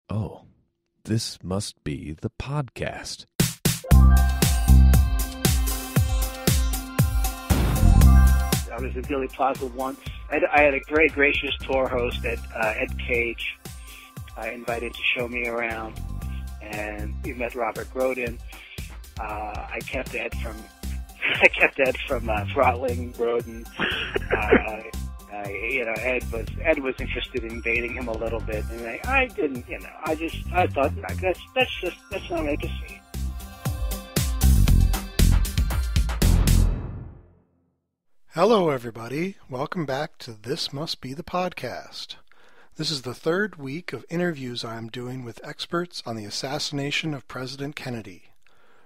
Oh, this must be the podcast. I was in Dealey Plaza once. I had a very gracious tour host, Ed Cage, invited to show me around, and we met Robert Grodin. I kept Ed from throttling Grodin. Ed was interested in dating him a little bit, and I didn't. I thought let's not make a scene. Hello, everybody. Welcome back to This Must Be the Podcast. This is the third week of interviews I am doing with experts on the assassination of President Kennedy,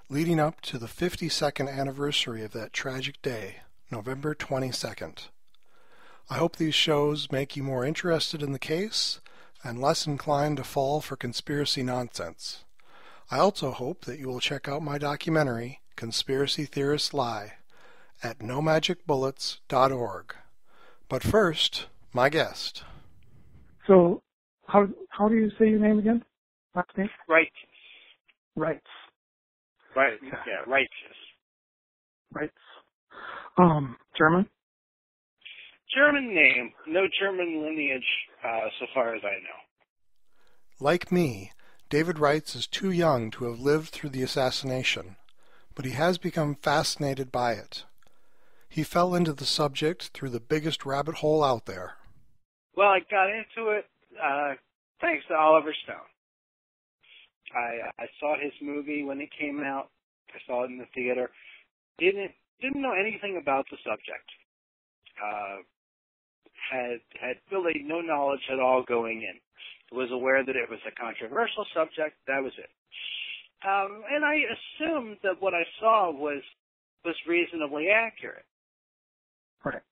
leading up to the 52nd anniversary of that tragic day, November 22nd. I hope these shows make you more interested in the case and less inclined to fall for conspiracy nonsense. I also hope that you will check out my documentary, Conspiracy Theorists Lie, at nomagicbullets.org. But first, my guest. So, how do you say your name again? Last name? Right. Right. Right. Yeah, Reitzes. Right. German? German name. No German lineage, so far as I know. Like me, David Reitzes is too young to have lived through the assassination, but he has become fascinated by it. He fell into the subject through the biggest rabbit hole out there. Well, I got into it thanks to Oliver Stone. I saw his movie when it came out. I saw it in the theater. Didn't know anything about the subject. Had really no knowledge at all going in. Was aware that it was a controversial subject. That was it. And I assumed that what I saw was reasonably accurate. Right.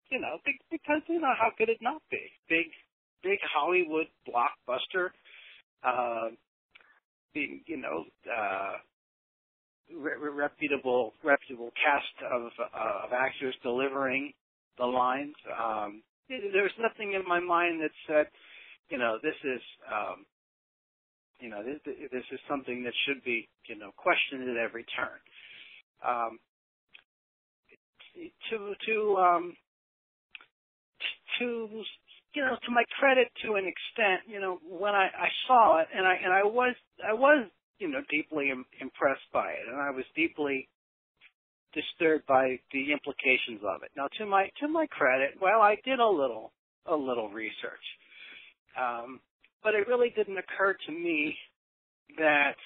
Because how could it not be? Big Hollywood blockbuster. Reputable cast of actors delivering the lines. There was nothing in my mind that said, this is something that should be, questioned at every turn. To my credit, to an extent, when I saw it, and I was deeply impressed by it, and I was deeply disturbed by the implications of it. Now, to my credit, well, I did a little research, but it really didn't occur to me that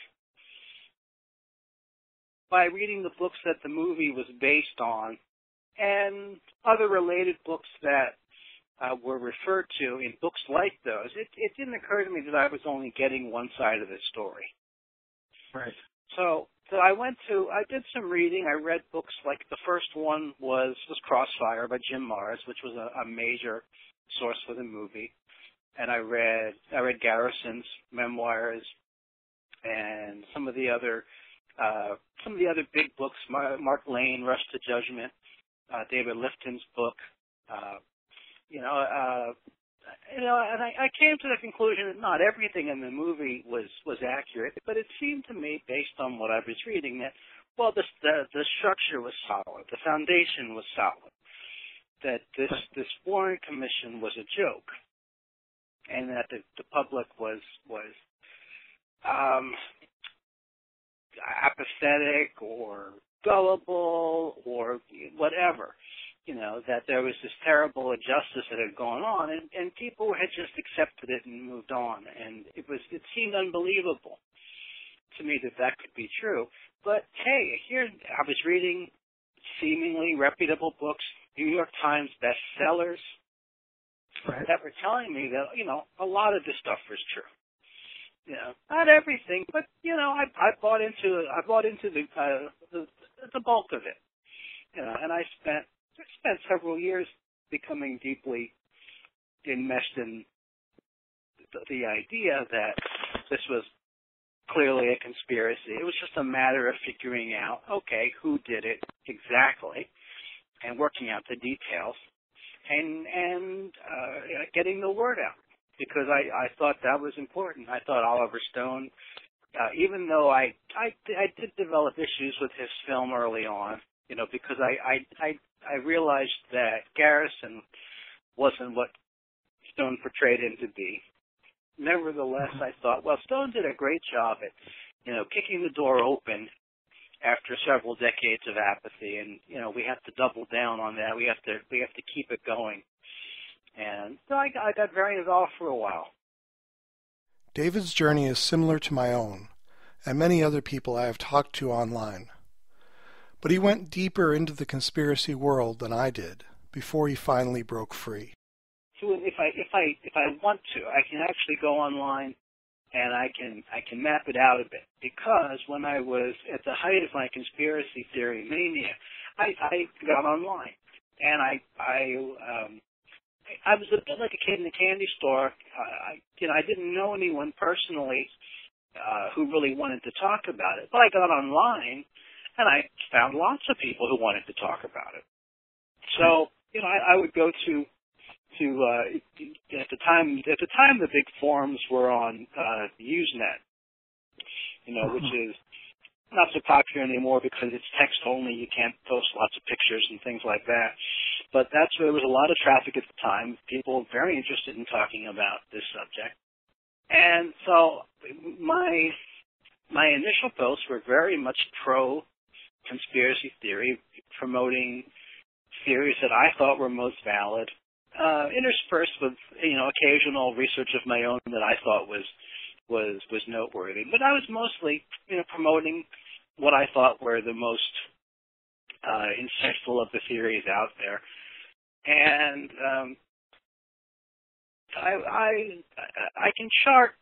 by reading the books that the movie was based on and other related books that were referred to in books like those, it didn't occur to me that I was only getting one side of the story. Right. So I did some reading. I read books like the first one was Crossfire by Jim Marrs, which was a major source for the movie. And I read Garrison's memoirs and some of the other big books, Mark Lane, Rush to Judgment, David Lifton's book, and I came to the conclusion that not everything in the movie was accurate, but it seemed to me, based on what I was reading, that the structure was solid, the foundation was solid, that this Warren Commission was a joke, and that the public was apathetic or gullible or whatever, that there was this terrible injustice that had gone on, and people had just accepted it and moved on, and it seemed unbelievable to me that could be true. But hey, here I was reading seemingly reputable books, New York Times bestsellers, Right. that were telling me that a lot of this stuff was true. Not everything, but I bought into the bulk of it. And I spent several years becoming deeply enmeshed in the idea that this was clearly a conspiracy. It was just a matter of figuring out, okay, who did it exactly, and working out the details, and getting the word out. because I thought that was important. I thought Oliver Stone, even though I did develop issues with his film early on, because I realized that Garrison wasn't what Stone portrayed him to be. Nevertheless, I thought, well, Stone did a great job at, kicking the door open after several decades of apathy, and we have to double down on that. We have to keep it going. And so I got very involved for a while. David's journey is similar to my own, and many other people I have talked to online. But he went deeper into the conspiracy world than I did before he finally broke free. So if I want to, I can actually go online and I can map it out a bit, because when I was at the height of my conspiracy theory mania, I got online and I was a bit like a kid in a candy store. I didn't know anyone personally who really wanted to talk about it, but I got online and I found lots of people who wanted to talk about it. So I would go to at the time the big forums were on Usenet, which is not so popular anymore because it's text only. You can't post lots of pictures and things like that. But that's where there was a lot of traffic at the time. People very interested in talking about this subject. And so my initial posts were very much pro conspiracy theory, promoting theories that I thought were most valid, interspersed with occasional research of my own that I thought was noteworthy. But I was mostly promoting what I thought were the most insightful of the theories out there. And I can chart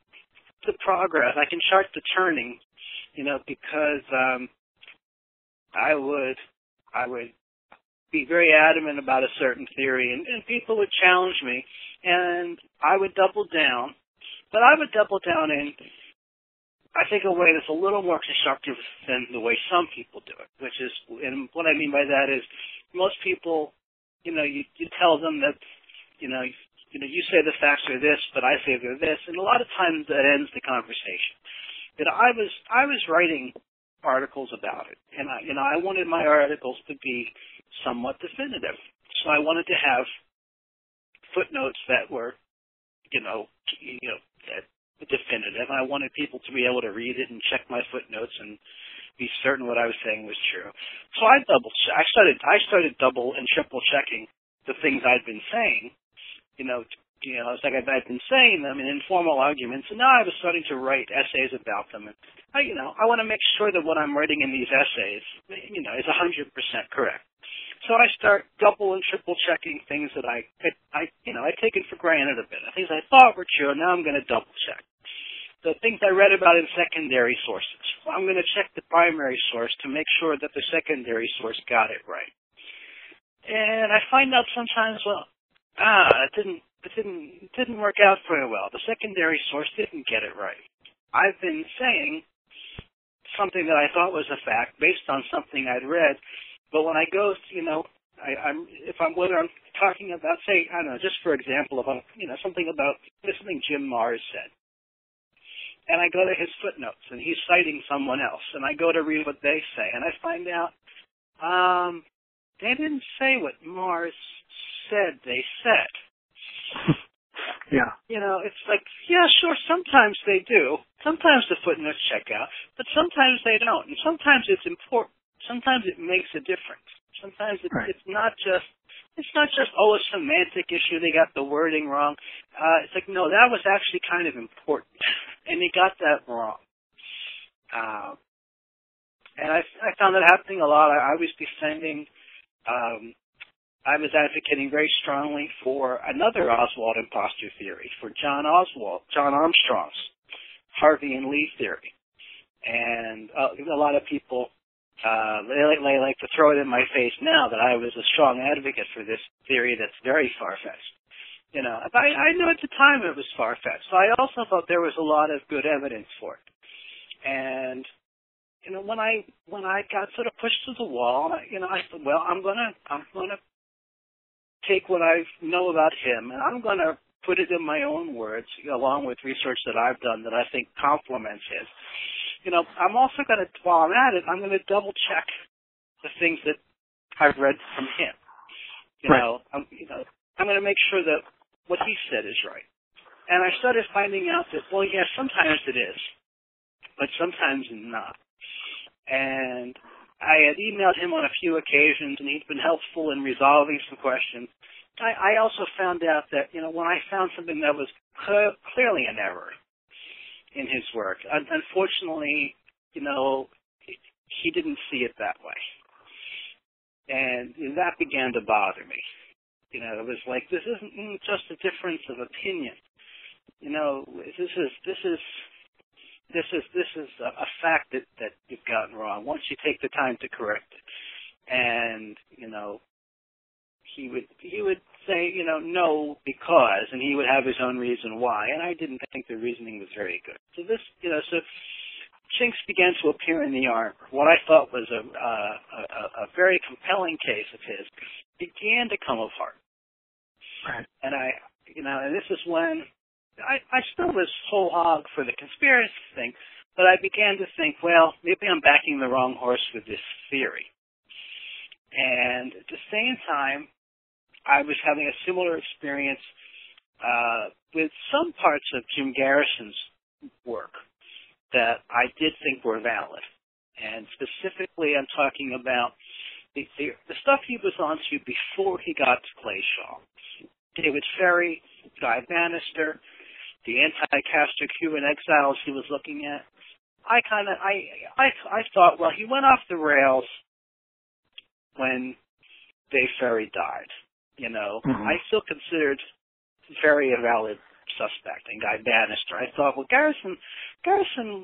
the progress. I can chart the turning, because I would be very adamant about a certain theory, and people would challenge me, and I would double down. But I would double down in, I think, a way that's a little more constructive than the way some people do it, which is, and what I mean by that is, most people, you tell them that, you say the facts are this, but I say they're this, and a lot of times that ends the conversation. I was writing articles about it, and I wanted my articles to be somewhat definitive. So I wanted to have footnotes that were, definitive. I wanted people to be able to read it and check my footnotes and be certain what I was saying was true. So I started double and triple checking the things I'd been saying. It's like I'd been saying them in informal arguments, and now I was starting to write essays about them. And I want to make sure that what I'm writing in these essays, is 100% correct. So I start double and triple checking things that I take it for granted a bit. Things I thought were true, now I'm going to double check. The things I read about in secondary sources, I'm going to check the primary source to make sure that the secondary source got it right. And I find out sometimes, it didn't work out very well. The secondary source didn't get it right. I've been saying something that I thought was a fact based on something I'd read, but when I go, whether I'm talking about, say, I don't know, just for example, about something Jim Mars said, and I go to his footnotes, and he's citing someone else, and I go to read what they say, and I find out they didn't say what Mars said they said. Yeah. It's like, yeah, sure, sometimes they do. Sometimes the footnotes check out, but sometimes they don't. And sometimes it's important. Sometimes it makes a difference. Sometimes it's not just a semantic issue. They got the wording wrong. It's like, no, that was actually kind of important, and they got that wrong. And I found that happening a lot. I was defending. I was advocating very strongly for another Oswald imposter theory, for John Armstrong's Harvey and Lee theory. And a lot of people, they like to throw it in my face now that I was a strong advocate for this theory that's very far-fetched. I knew at the time it was far-fetched. So I also thought there was a lot of good evidence for it. And when I got sort of pushed to the wall, I thought, well, I'm gonna take what I know about him, and I'm gonna put it in my own words, along with research that I've done that I think complements his. I'm also going to, while I'm at it, I'm going to double check the things that I've read from him. I'm going to make sure that what he said is right. And I started finding out that, well, yes, sometimes it is, but sometimes not. And I had emailed him on a few occasions, and he's been helpful in resolving some questions. I also found out that, when I found something that was clearly an error in his work, unfortunately, he didn't see it that way. And that began to bother me. It was like, this isn't just a difference of opinion. This is a fact that you've gotten wrong once you take the time to correct it. And, he would say, no, because, and he would have his own reason why, and I didn't think the reasoning was very good. So this, so chinks began to appear in the armor. What I thought was a very compelling case of his began to come apart. Right. And and this is when I still was whole hog for the conspiracy thing, but I began to think, well, maybe I'm backing the wrong horse with this theory. And at the same time, I was having a similar experience with some parts of Jim Garrison's work that I did think were valid. And specifically, I'm talking about the stuff he was onto before he got to Clay Shaw. David Ferry, Guy Bannister, the anti-Castro Cuban exiles he was looking at. I thought, well, he went off the rails when Dave Ferry died. Mm-hmm. I still considered Ferry a valid suspect, and Guy Bannister. I thought, well, Garrison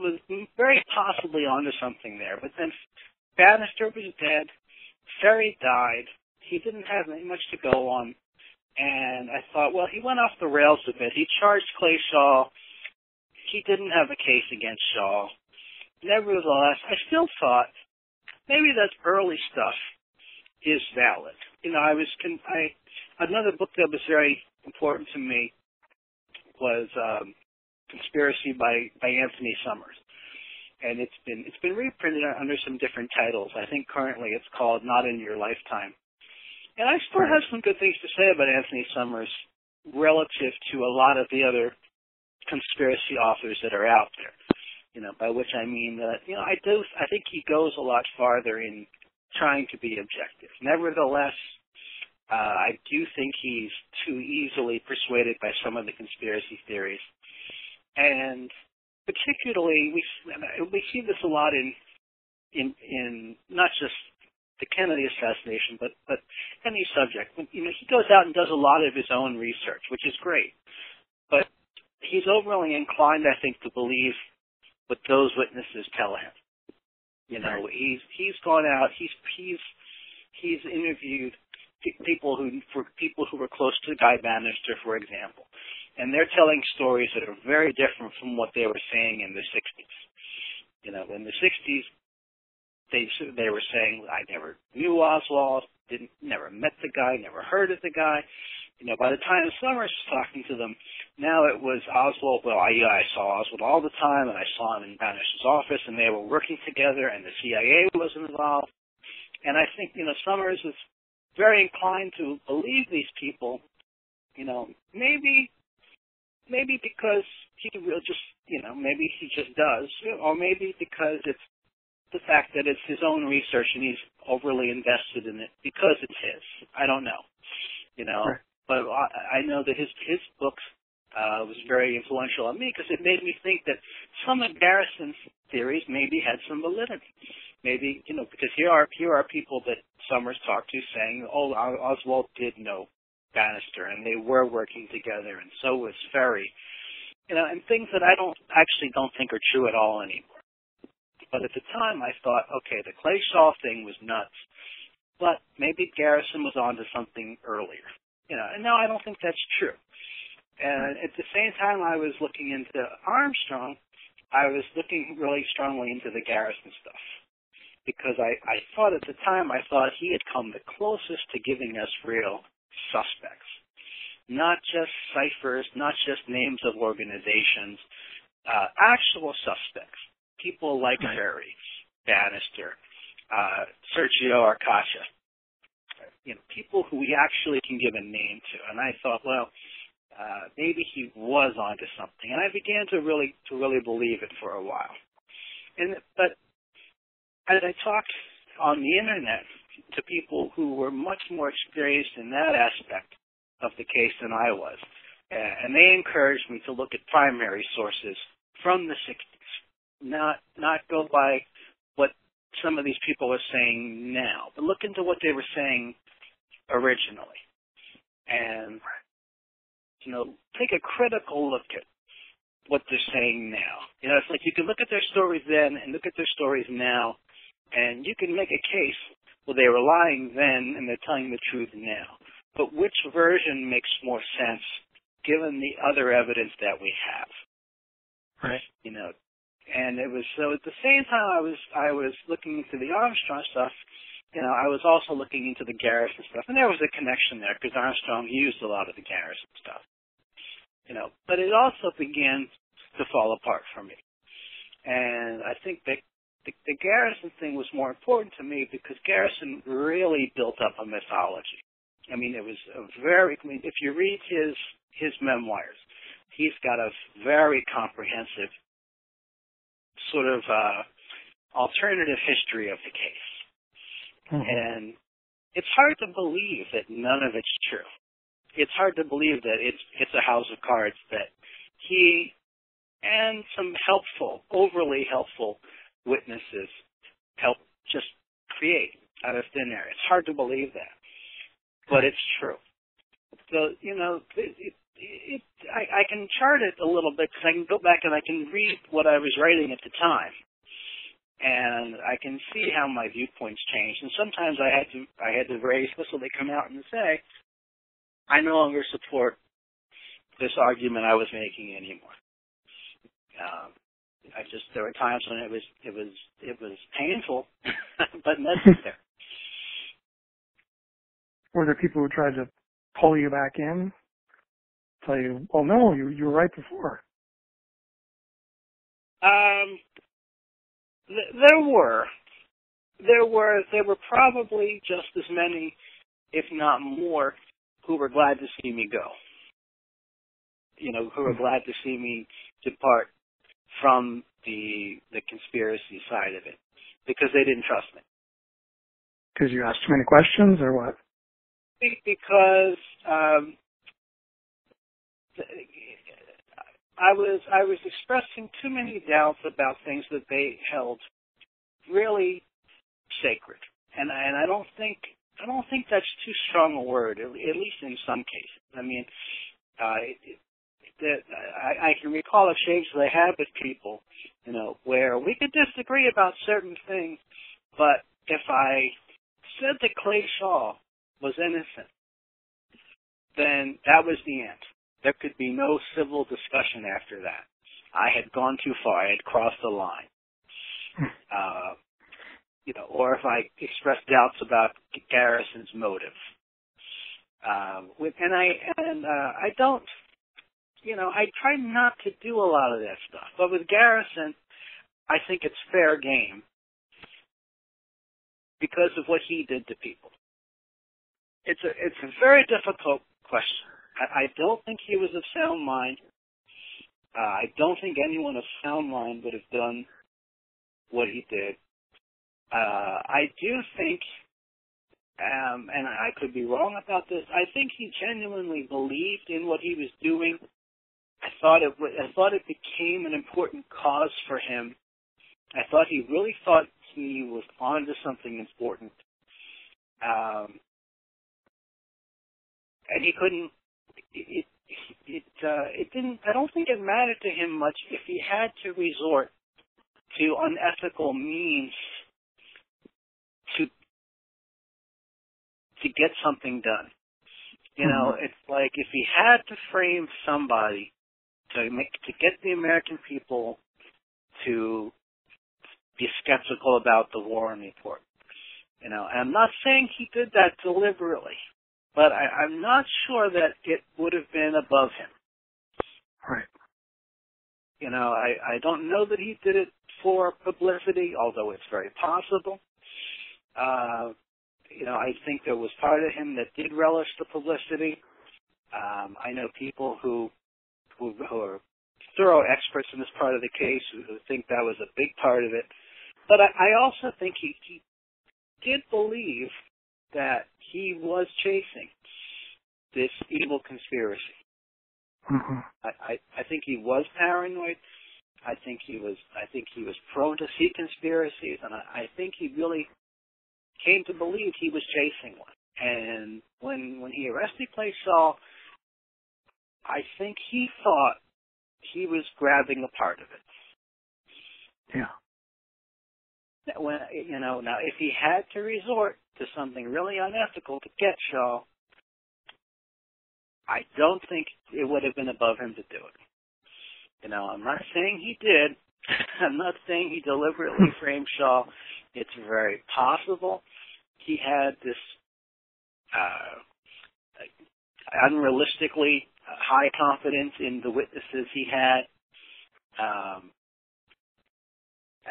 was very possibly onto something there, but then Bannister was dead, Ferry died, he didn't have much to go on, and I thought, well, he went off the rails a bit. He charged Clay Shaw. He didn't have a case against Shaw. Nevertheless, I still thought maybe that early stuff is valid. Another book that was very important to me was Conspiracy by Anthony Summers, and it's been reprinted under some different titles. I think currently it's called Not in Your Lifetime. And I still have some good things to say about Anthony Summers relative to a lot of the other conspiracy authors that are out there. By which I mean that, I think he goes a lot farther in trying to be objective. Nevertheless, I do think he's too easily persuaded by some of the conspiracy theories. And particularly, we see this a lot in not just the Kennedy assassination, but any subject. He goes out and does a lot of his own research, which is great. But he's overly inclined, I think, to believe what those witnesses tell him. He's gone out. He's interviewed people who were close to Guy Bannister, for example, and they're telling stories that are very different from what they were saying in the 60s. In the 60s, they were saying, I never knew Oswald, never met the guy, never heard of the guy. By the time Summers was talking to them, now it was Oswald. Well, I saw Oswald all the time, and I saw him in Bannister's office, and they were working together, and the CIA was involved. And I think, Summers is very inclined to believe these people, maybe because he will just, maybe he just does, or maybe because it's the fact that it's his own research and he's overly invested in it because it's his. I don't know, Right. But I know that his books was very influential on me because it made me think that some of Garrison's theories maybe had some validity. Maybe, because here are people that Summers talked to saying, oh, Oswald did know Bannister and they were working together and so was Ferry. And things that I don't think are true at all anymore. But at the time I thought, okay, the Clay Shaw thing was nuts, but maybe Garrison was onto something earlier. And now I don't think that's true. And at the same time I was looking into Armstrong, I was looking really strongly into the Garrison stuff. Because I thought at the time, he had come the closest to giving us real suspects. not just ciphers, not just names of organizations, actual suspects, people like Ferry, Bannister, Sergio Arcacha, people who we actually can give a name to. And I thought, well, maybe he was onto something, and I began to really believe it for a while. But as I talked on the internet to people who were much more experienced in that aspect of the case than I was, and they encouraged me to look at primary sources from the 60s, not go by what some of these people are saying now, but look into what they were saying originally, and take a critical look at what they're saying now. It's like you can look at their stories then and look at their stories now, and you can make a case, well, they were lying then and they're telling the truth now. But which version makes more sense given the other evidence that we have? Right. And it was, so at the same time I was looking into the Armstrong stuff, I was also looking into the Garrison stuff, and there was a connection there because Armstrong used a lot of the Garrison stuff. But it also began to fall apart for me. And I think that the Garrison thing was more important to me because Garrison really built up a mythology. It was if you read his memoirs, he's got a very comprehensive sort of alternative history of the case. Mm-hmm. And it's hard to believe that none of it's true. It's hard to believe that it's a house of cards that he and some overly helpful witnesses helped just create out of thin air. It's hard to believe that, but it's true. So, I can chart it a little bit because I can go back and I can read what I was writing at the time. And I can see how my viewpoints changed. And sometimes I had to very explicitly come out and say, I no longer support this argument I was making anymore. There were times when it was painful, but necessary. Were there people who tried to pull you back in? Tell you, well, no, you were right before. There were probably just as many, if not more, who were glad to see me go. Who were glad to see me depart from the conspiracy side of it because they didn't trust me. Because you asked too many questions, or what? Because I was expressing too many doubts about things that they held really sacred, and I don't think that's too strong a word, at least in some cases. I can recall exchanges I had with people, where we could disagree about certain things, but if I said that Clay Shaw was innocent, then that was the end. There could be no civil discussion after that. I had gone too far. I had crossed the line. Or if I expressed doubts about Garrison's motive. I try not to do a lot of that stuff. But with Garrison, I think it's fair game because of what he did to people. It's a very difficult question. I don't think he was of sound mind. I don't think anyone of sound mind would have done what he did. I do think, and I could be wrong about this, I think he genuinely believed in what he was doing. I thought it became an important cause for him. I thought he really thought he was onto something important. And he couldn't, it didn't, I don't think it mattered to him much if he had to resort to unethical means to get something done. It's like if he had to frame somebody to get the American people to be skeptical about the Warren report. And I'm not saying he did that deliberately, but I'm not sure that it would have been above him. Right. You know, I don't know that he did it for publicity, although it's very possible. You know, I think there was part of him that did relish the publicity. I know people who are thorough experts in this part of the case who think that was a big part of it. But I also think he did believe that he was chasing this evil conspiracy. Mm-hmm. I think he was paranoid. I think he was prone to see conspiracies, and I think he really came to believe he was chasing one. And when he arrested Clay Shaw, I think he thought he was grabbing a part of it. Yeah. When, you know, now if he had to resort to something really unethical to get Shaw, I don't think it would have been above him to do it. You know, I'm not saying he did. I'm not saying he deliberately framed Shaw. It's very possible he had this unrealistically high confidence in the witnesses he had.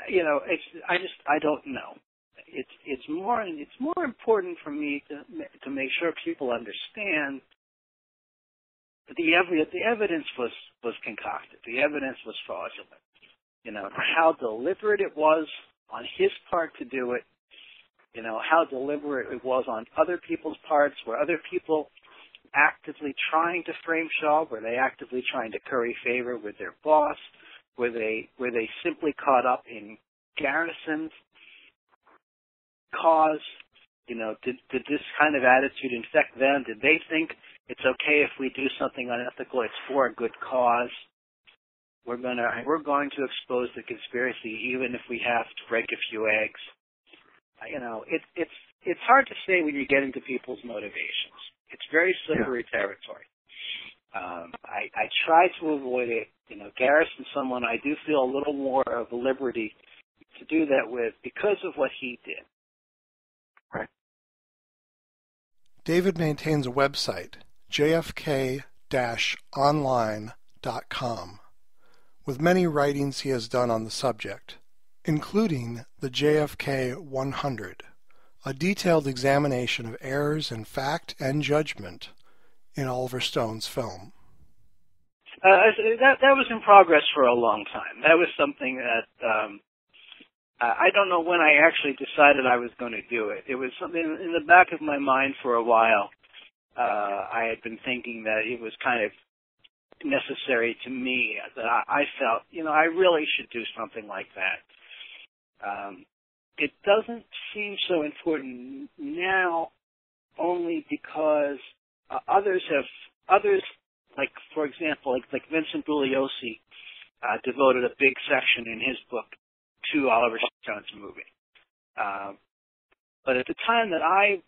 You know, I don't know. It's more important for me to make sure people understand that the evidence was concocted. The evidence was fraudulent. You know, how deliberate it was on his part to do it. You know, how deliberate it was on other people's parts. Were other people actively trying to frame Shaw? Were they actively trying to curry favor with their boss? Were they simply caught up in Garrison's cause? You know, did this kind of attitude infect them? Did they think it's okay if we do something unethical? It's for a good cause. We're going to expose the conspiracy, even if we have to break a few eggs. You know, it's hard to say when you get into people's motivations. It's very slippery territory. I try to avoid it. You know, Garrison's someone I do feel a little more of a liberty to do that with because of what he did. Right. David maintains a website, jfk-online.com, with many writings he has done on the subject, including the JFK 100, a detailed examination of errors in fact and judgment in Oliver Stone's film. That was in progress for a long time. That was something that I don't know when I actually decided I was going to do it. It was something in the back of my mind for a while. I had been thinking that it was kind of necessary to me, that I felt, you know, I really should do something like that. It doesn't seem so important now, only because others, like for example, like Vincent Bugliosi, devoted a big section in his book to Oliver Stone's movie. But at the time that I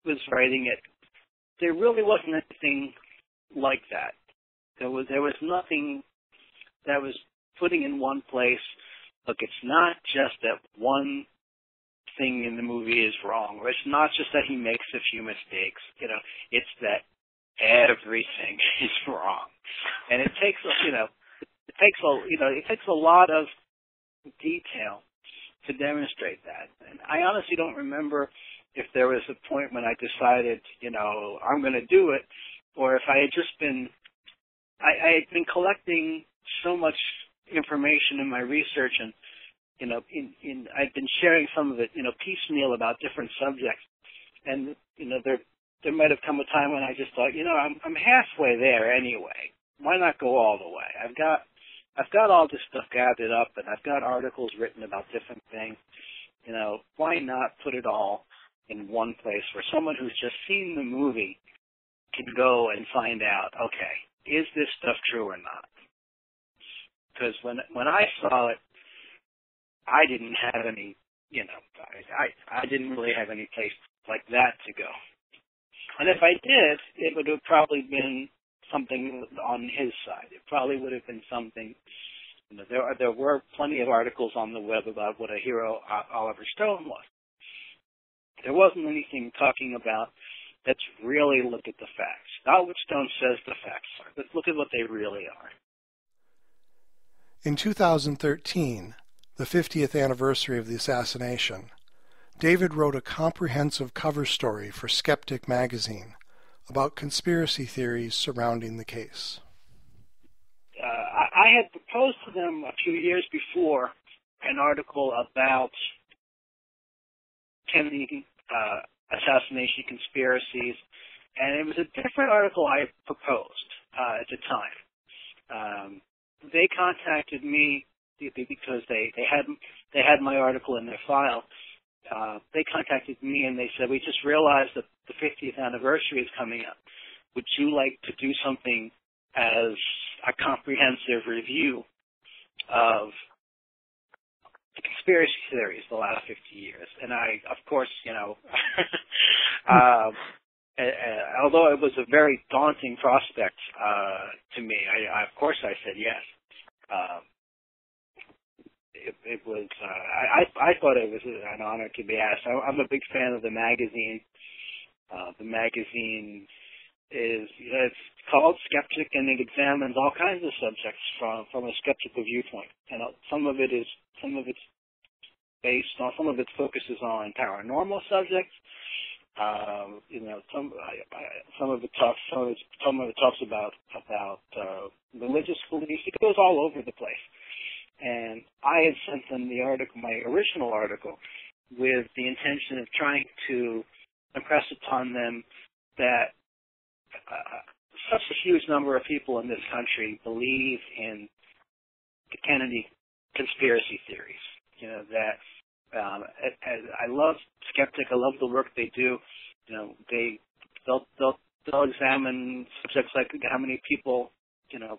was writing it, there really wasn't anything like that. There was nothing that was putting in one place. Look, it's not just that one thing in the movie is wrong, or it's not just that he makes a few mistakes. You know, it's that everything is wrong, and it takes a lot of detail to demonstrate that. And I honestly don't remember if there was a point when I decided, you know, I'm going to do it, or if I had just been, I had been collecting so much information in my research, and you know, I've been sharing some of it, you know, piecemeal about different subjects, and you know, there might have come a time when I just thought, you know, I'm halfway there anyway. Why not go all the way? I've got all this stuff gathered up, and I've got articles written about different things. You know, why not put it all in one place where someone who's just seen the movie can go and find out, okay, is this stuff true or not? Because when I saw it, I didn't have any, you know, I didn't really have any place like that to go. And if I did, it would have probably been something on his side. It probably would have been something, you know, there were plenty of articles on the web about what a hero Oliver Stone was. There wasn't anything talking about Let's really look at the facts. Not what Stone says the facts are. Let's look at what they really are. In 2013, the 50th anniversary of the assassination, David wrote a comprehensive cover story for Skeptic magazine about conspiracy theories surrounding the case. I had proposed to them a few years before an article about Kennedy assassination conspiracies, and it was a different article I proposed at the time. They contacted me because they had my article in their file. They contacted me and they said, we just realized that the 50th anniversary is coming up. Would you like to do something as a comprehensive review of the conspiracy theories the last 50 years? And I, of course, although it was a very daunting prospect to me, of course I said yes. It was, I thought it was an honor to be asked. I'm a big fan of the magazine. The magazine is, it's called Skeptic, and it examines all kinds of subjects from a skeptical viewpoint. And some of it's based on, some of it focuses on paranormal subjects. Some of it talks about religious beliefs. It goes all over the place. And I had sent them the article, my original article, with the intention of trying to impress upon them that such a huge number of people in this country believe in the Kennedy conspiracy theories. I love Skeptic. I love the work they do. They'll examine subjects like how many people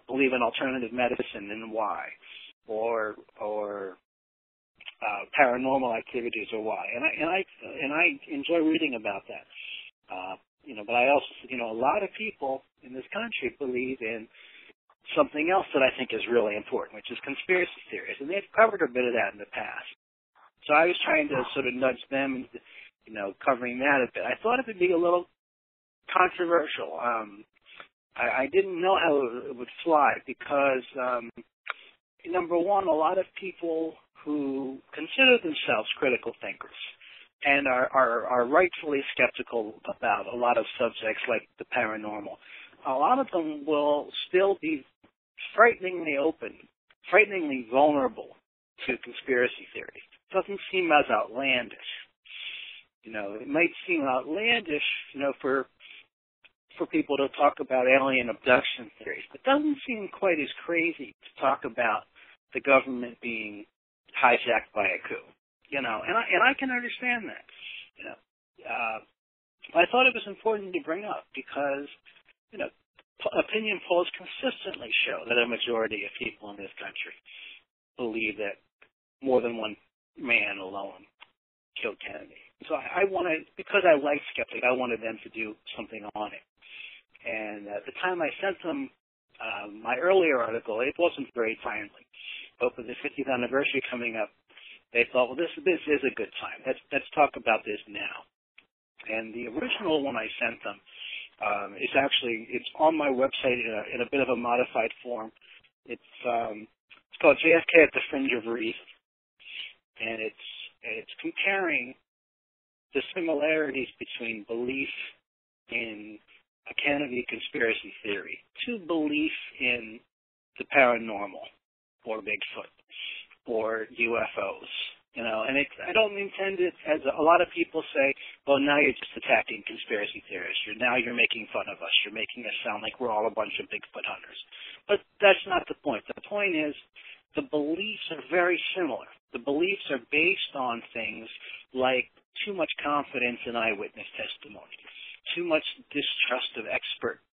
believe in alternative medicine and why, or paranormal activities or why. And I enjoy reading about that. But I also, a lot of people in this country believe in something else that I think is really important, which is conspiracy theories. And they've covered a bit of that in the past. So I was trying to sort of nudge them, covering that a bit. I thought it would be a little controversial. I didn't know how it would fly because, number one, a lot of people who consider themselves critical thinkers and are rightfully skeptical about a lot of subjects like the paranormal, a lot of them will still be frighteningly open, frighteningly vulnerable to conspiracy theories. It doesn't seem as outlandish. It might seem outlandish, for people to talk about alien abduction theories, but it doesn't seem quite as crazy to talk about the government being hijacked by a coup. And I can understand that. I thought it was important to bring up because, opinion polls consistently show that a majority of people in this country believe that more than one man alone killed Kennedy. So I wanted, because I like Skeptic, I wanted them to do something on it. And at the time I sent them my earlier article, it wasn't very timely. But with the 50th anniversary coming up, they thought, well, this is a good time. Let's talk about this now. And the original one I sent them it's on my website in a bit of a modified form. It's called JFK at the Fringe of Reason, and it's comparing the similarities between belief in a Kennedy conspiracy theory to belief in the paranormal or Bigfoot or UFOs. And I don't intend it as a lot of people say, well, now you're just attacking conspiracy theorists. Now you're making fun of us. You're making us sound like we're all a bunch of Bigfoot hunters. But that's not the point. The point is the beliefs are very similar. The beliefs are based on things like too much confidence in eyewitness testimony, too much distrust of expert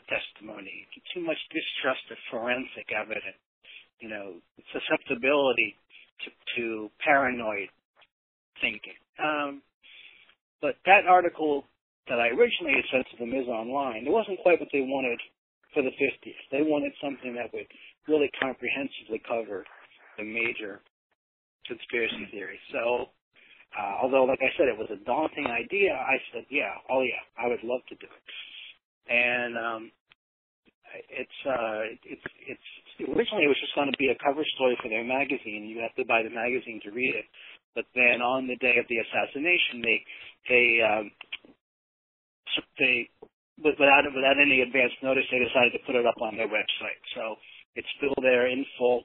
testimony, too much distrust of forensic evidence, susceptibility to paranoid thinking. But that article that I originally had sent to them is online. It wasn't quite what they wanted for the 50th. They wanted something that would really comprehensively cover the major conspiracy theories. So Although, like I said, it was a daunting idea, I said, I would love to do it. And it's originally it was just going to be a cover story for their magazine. You have to buy the magazine to read it. But then on the day of the assassination, they without any advance notice, they decided to put it up on their website. So it's still there in full,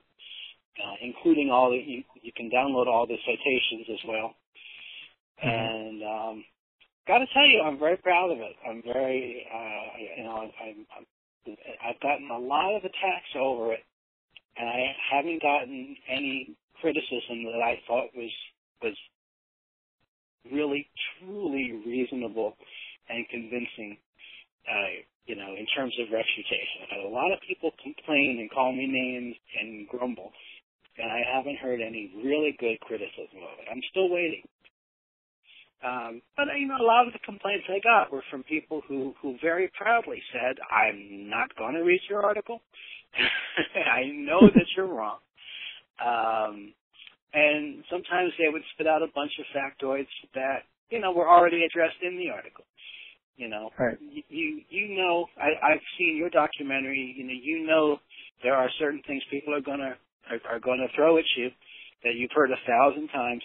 including all the you can download all the citations as well. And got to tell you, I'm very proud of it. I'm very, I've gotten a lot of attacks over it, and I haven't gotten any criticism that I thought was really, truly reasonable and convincing, in terms of refutation. I've had a lot of people complain and call me names and grumble, and I haven't heard any really good criticism of it. I'm still waiting. But a lot of the complaints I got were from people who very proudly said, I'm not going to read your article. I know that you're wrong. And sometimes they would spit out a bunch of factoids that, were already addressed in the article. Right. I've seen your documentary, there are certain things people are going to throw at you that you've heard 1,000 times.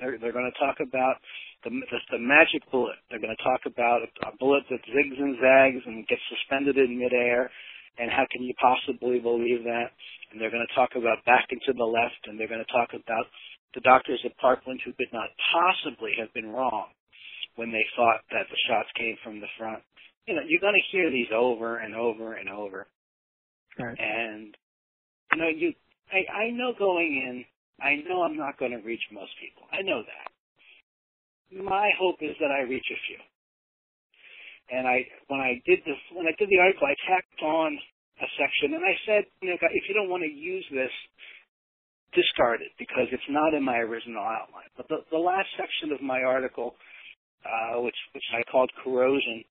They're going to talk about the magic bullet. They're going to talk about a bullet that zigs and zags and gets suspended in midair, and how can you possibly believe that? And they're going to talk about back and to the left, and they're going to talk about the doctors at Parkland who could not possibly have been wrong when they thought that the shots came from the front. You're going to hear these over and over and over. Right. And, I know going in, I know I'm not going to reach most people. I know that. My hope is that I reach a few. And when I did the article, I tacked on a section, and I said, if you don't want to use this, discard it, because it's not in my original outline. But the last section of my article, which I called corrosion,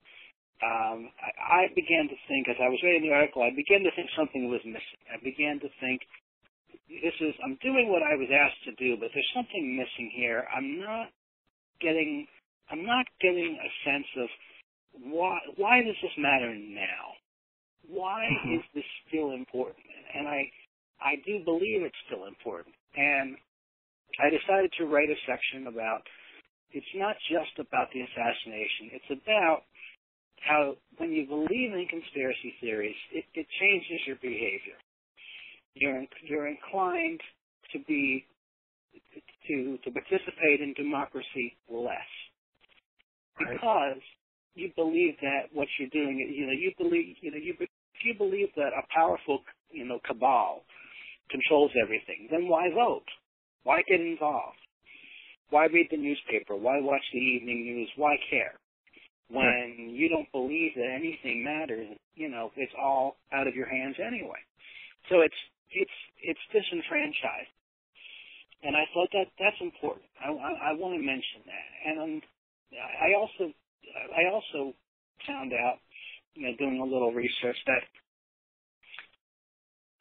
I began to think, as I was reading the article, I began to think something was missing. I began to think, I'm doing what I was asked to do, but there's something missing here. I'm not getting a sense of why does this matter now? Why is this still important? And I do believe it's still important. And I decided to write a section about, it's not just about the assassination. It's about how when you believe in conspiracy theories, it changes your behavior. You're inclined to participate in democracy less, because you believe that what you're doing, if you believe that a powerful, cabal controls everything, then why vote? Why get involved? Why read the newspaper? Why watch the evening news? Why care? When you don't believe that anything matters, it's all out of your hands anyway. So it's disenfranchised. And I thought that's important. I want to mention that. And I also found out, doing a little research, that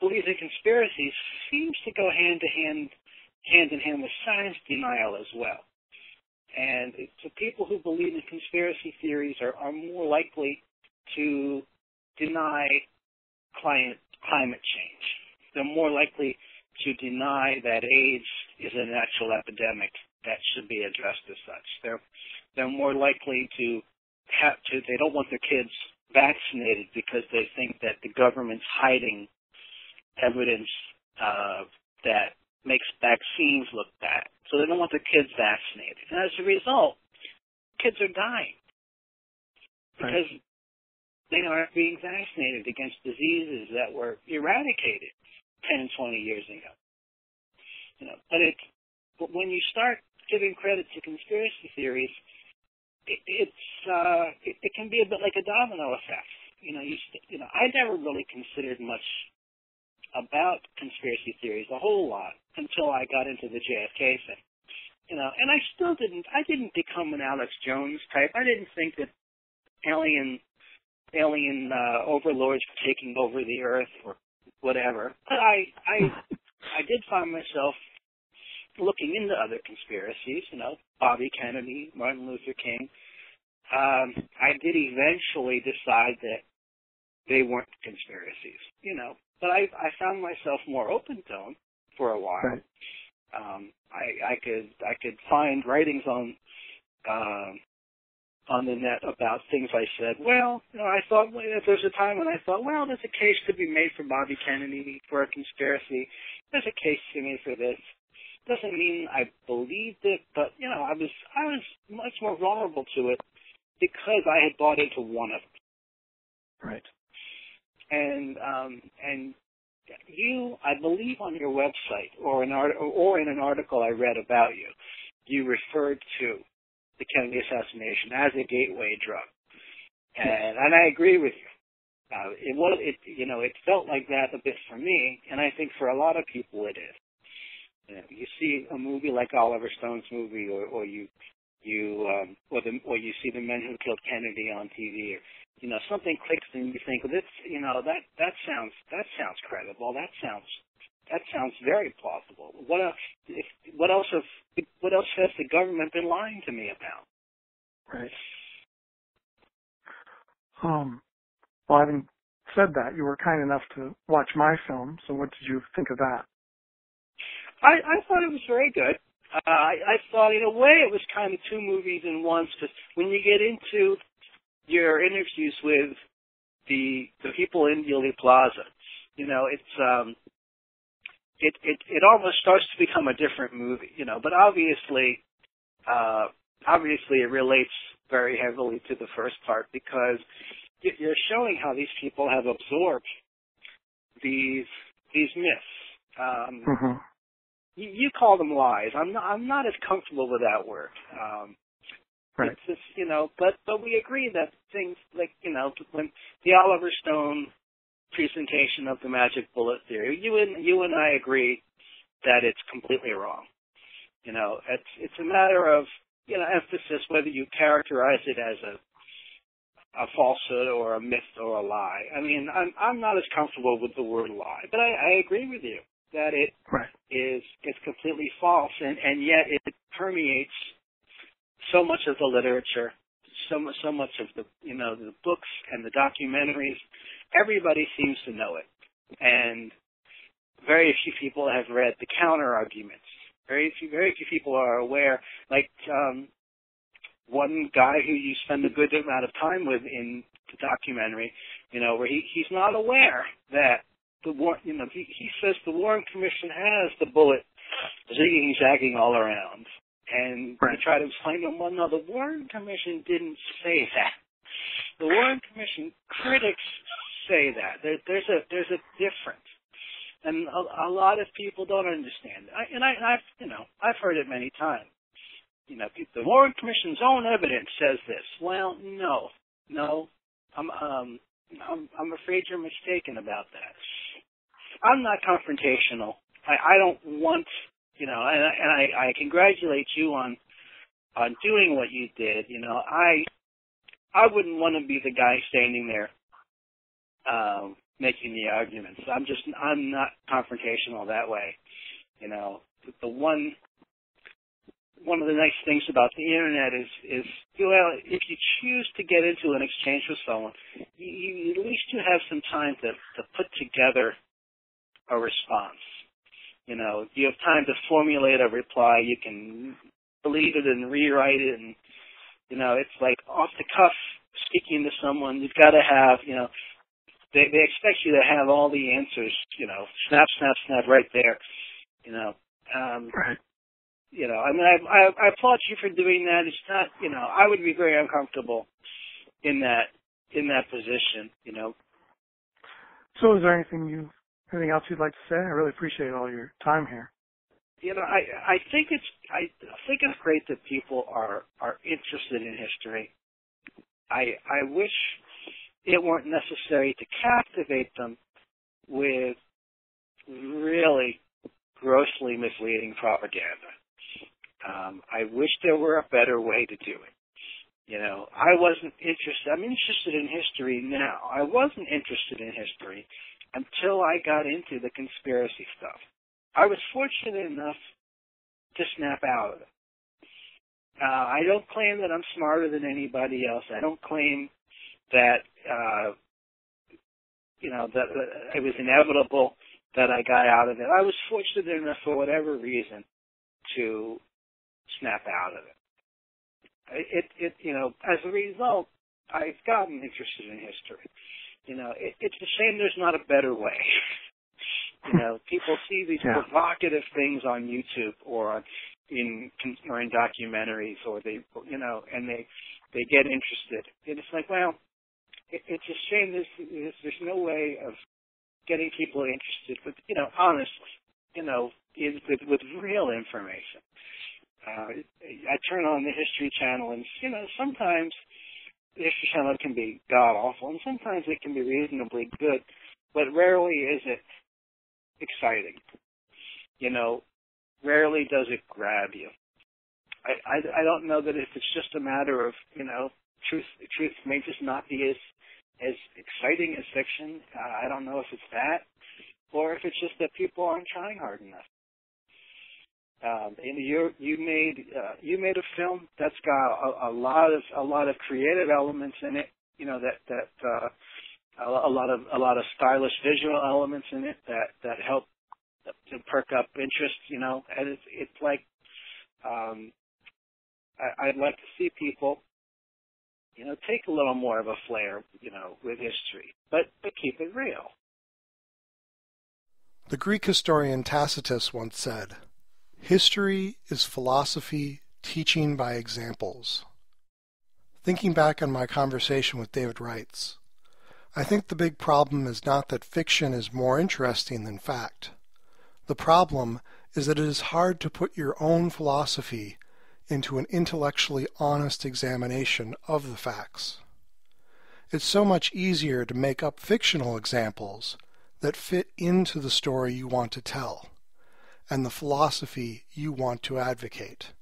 believing conspiracies seems to go hand in hand with science denial as well. And so people who believe in conspiracy theories are more likely to deny climate change. They're more likely to deny that AIDS is a natural epidemic that should be addressed as such. They're more likely to they don't want their kids vaccinated because they think that the government's hiding evidence that makes vaccines look bad. So they don't want their kids vaccinated. And as a result, kids are dying because they aren't being vaccinated against diseases that were eradicated 10 and 20 years ago. But when you start giving credit to conspiracy theories, it can be a bit like a domino effect. I never really considered much about conspiracy theories, a whole lot, until I got into the JFK thing. And I didn't become an Alex Jones type. I didn't think that alien overlords were taking over the earth or whatever. But I did find myself looking into other conspiracies, Bobby Kennedy, Martin Luther King, I did eventually decide that they weren't conspiracies, But I found myself more open to them for a while. Right. I could find writings on the net about things I said. Well, I thought there's a time when I thought, well, there's a case to be made for Bobby Kennedy for a conspiracy. There's a case to be made for this. Doesn't mean I believed it, but I was much more vulnerable to it because I had bought into one of them. Right. And you, I believe, on your website or in an article I read about you, you referred to the Kennedy assassination as a gateway drug, and I agree with you. It felt like that a bit for me, and I think for a lot of people it is. You see a movie like Oliver Stone's movie, or you see The Men Who Killed Kennedy on TV, or something clicks and you think, well, that sounds credible. That sounds very plausible. What else has the government been lying to me about? Right. Well, having said that, you were kind enough to watch my film. So, what did you think of that? I thought it was very good. I thought, in a way, it was kind of two movies in one. Because when you get into your interviews with the people in Dealey Plaza, it's it almost starts to become a different movie, But obviously it relates very heavily to the first part because you're showing how these people have absorbed these myths. You call them lies. I'm not as comfortable with that word. Right. It's just, but we agree that things like, when the Oliver Stone presentation of the magic bullet theory, you and I agree that it's completely wrong. It's a matter of, emphasis whether you characterize it as a falsehood or a myth or a lie. I mean, I'm not as comfortable with the word lie, but I agree with you that it it's completely false, and yet it permeates so much of the literature, so much of the the books and the documentaries. Everybody seems to know it, and very few people have read the counter arguments. Very few people are aware. Like one guy who you spend a good amount of time with in the documentary, where he's not aware that the he says the Warren Commission has the bullet zigging, zagging all around. And we try to explain to him, well, no, the Warren Commission didn't say that. The Warren Commission critics say that. There's a difference, and a lot of people don't understand. I've heard it many times. The Warren Commission's own evidence says this. Well, no, I'm afraid you're mistaken about that. I'm not confrontational. I don't want. And I congratulate you on doing what you did. I wouldn't want to be the guy standing there making the arguments. I'm not confrontational that way. The one of the nice things about the internet is if you choose to get into an exchange with someone, you at least you have some time to put together a response. You have time to formulate a reply. You can delete it and rewrite it, and it's like off the cuff speaking to someone. You've got to have, they expect you to have all the answers, snap right there, Right. I applaud you for doing that. It's not, I would be very uncomfortable in that position, So is there anything else you'd like to say? I really appreciate all your time here. I think it's great that people are interested in history. I wish it weren't necessary to captivate them with really grossly misleading propaganda. I wish there were a better way to do it. I wasn't interested. I'm interested in history now. I wasn't interested in history until I got into the conspiracy stuff. I was fortunate enough to snap out of it. I don't claim that I'm smarter than anybody else. I don't claim that, that it was inevitable that I got out of it. I was fortunate enough, for whatever reason, to snap out of it. As a result, I've gotten interested in history. It's a shame there's not a better way. People see these provocative things on YouTube or in documentaries, or they get interested. And it's like, well, it's a shame there's no way of getting people interested with, honestly, with real information. I turn on the History Channel, and sometimes the History Channel can be god awful, and sometimes it can be reasonably good, but rarely is it exciting. Rarely does it grab you. I don't know that if it's just a matter of, truth may just not be as exciting as fiction. I don't know if it's that, or if it's just that people aren't trying hard enough. You made a film that's got a lot of creative elements in it. A lot of stylish visual elements in it that help to perk up interest. And it's like I'd like to see people take a little more of a flair with history, but keep it real. The Greek historian Tacitus once said, "History is philosophy teaching by examples." Thinking back on my conversation with David Reitzes, I think the big problem is not that fiction is more interesting than fact. The problem is that it is hard to put your own philosophy into an intellectually honest examination of the facts. It's so much easier to make up fictional examples that fit into the story you want to tell and the philosophy you want to advocate,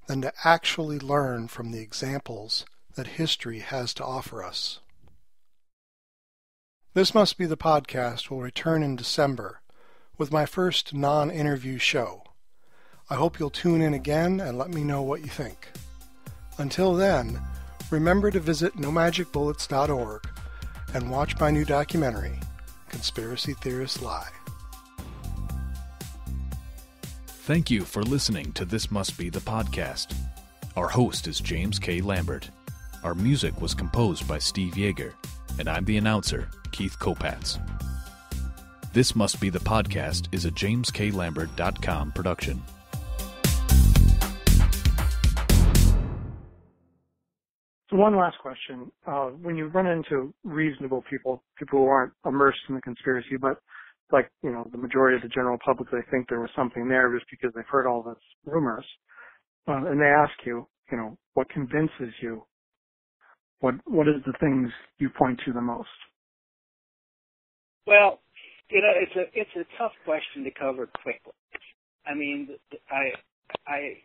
than to actually learn from the examples that history has to offer us. This Must Be the Podcast will return in December with my first non-interview show. I hope you'll tune in again and let me know what you think. Until then, remember to visit nomagicbullets.org and watch my new documentary, Conspiracy Theorists Lie. Thank you for listening to This Must Be the Podcast. Our host is James K. Lambert. Our music was composed by Steve Yeager, and I'm the announcer, Keith Kopatz. This Must Be the Podcast is a JamesKLambert.com production. So one last question. When you run into reasonable people who aren't immersed in the conspiracy, but like, the majority of the general public, they think there was something there just because they've heard all this rumors, and they ask you, what convinces you? What is the things you point to the most? Well, it's a tough question to cover quickly. I mean,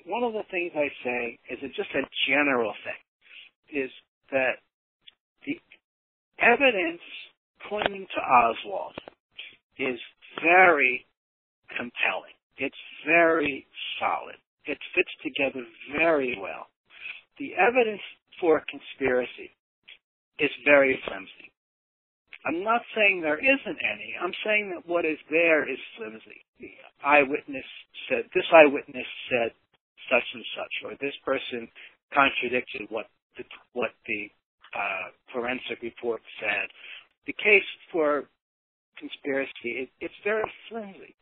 one of the things I say is just a general thing, is that the evidence pointing to Oswald is very compelling. It's very solid. It fits together very well. The evidence for conspiracy is very flimsy. I'm not saying there isn't any. I'm saying that what is there is flimsy. This eyewitness said such and such, or this person contradicted what the forensic report said. The case for conspiracy, it's very flimsy.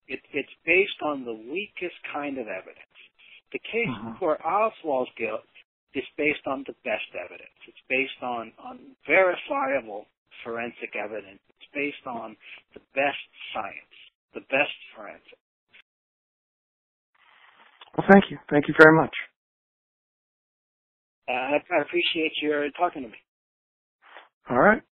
It's based on the weakest kind of evidence. The case for Oswald's guilt is based on the best evidence. It's based on verifiable forensic evidence. It's based on the best science, the best forensic. Well, thank you. Thank you very much. I appreciate your talking to me. All right.